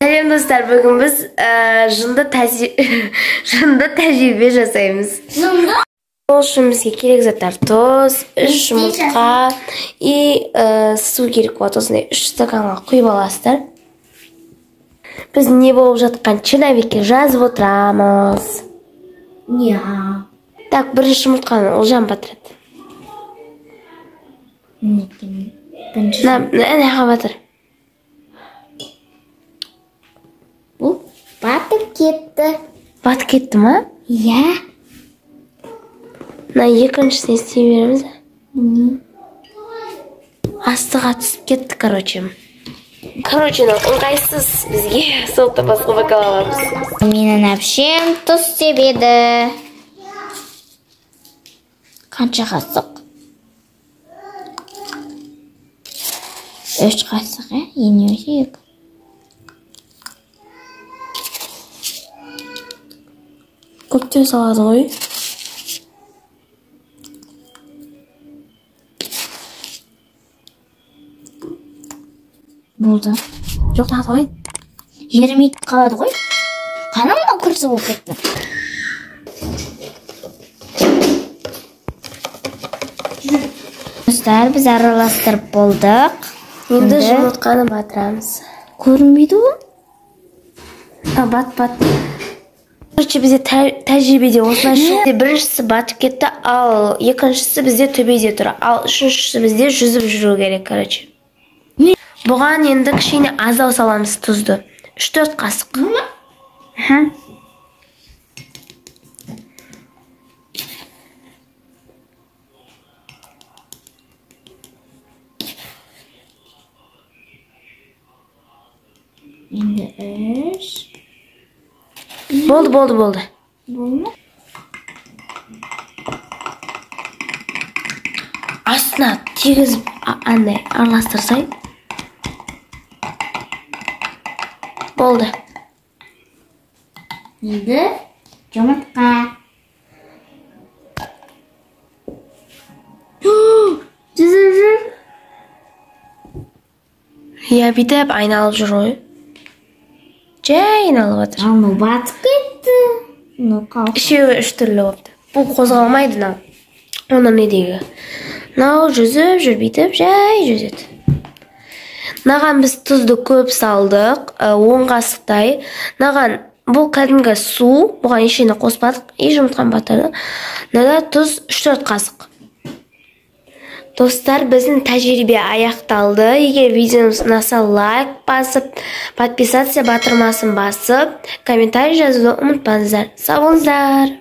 Selam dostlar, bugün biz jında tecrübe жасаймыз. Ол үшін бізге керек заттар тұз, 3 жұмыртқа и су керек болады. Осындай 3 стаканға құйып аласыздар. Біз не болып жатқан черновикке жазып отырамыз. Так, бірінші жұмыртқаны Олжан батырады. Әне батыр. Бұл батып кетті. Батып кетті ма? Иә. Екіншісіне істей береміз. Астыға түсіп кетті, короче, ыңғайсыз бізге соқта басқа бокал аламыз. Менің әпшем тұз себеді. Қанша қасық? 3 қасық, ене өшек. Көптен салады ғой. Болды. Жоқ, тағы ғой. Жерімейді қалады ғой. Қанымда күрсі болып кетті. Достар, біз араластырып болдық. Енді жұмыртқаны батырамыз. Көрінбейді ғой? Бат. Короче, бізде тәжірибеде осылай шықты. Біріншісі батып кетті, ал екіншісі бізде төбеде тұр. Ал үшіншісі бізде жүзіп жүру керек, короче. Бұған енді кішкене аздау саламыз тұзды. 3-4 қасық. Енді 3. Болды. Болды. Астына тегізіп андай араластырсай. Болды. Енді жұмыртқа. Жүзіп жүр. Я бүйтіп айналып жүр ғой. Жай айналып жатыр. Ал батып кетті. Үшеуі 3 түрлі болыпты. Бұл қозғалмайды, оның недегі. Жүзіп жүр, бүйтіп жай жүзеді. Наған біз тұзды көп салдық, 10 қасықтай. Наған бұл кәдімгі су, бұған ешені қоспадық, жұмыртқаны батырдық. Нада тұз 3-4 қасық. Достар, біздің тәжірибе аяқталды. Егер видеомыз ұнаса лайк басып, подписация батырмасын басып, комментарий жазуды ұмытпаңыздар. Сау болыңыздар.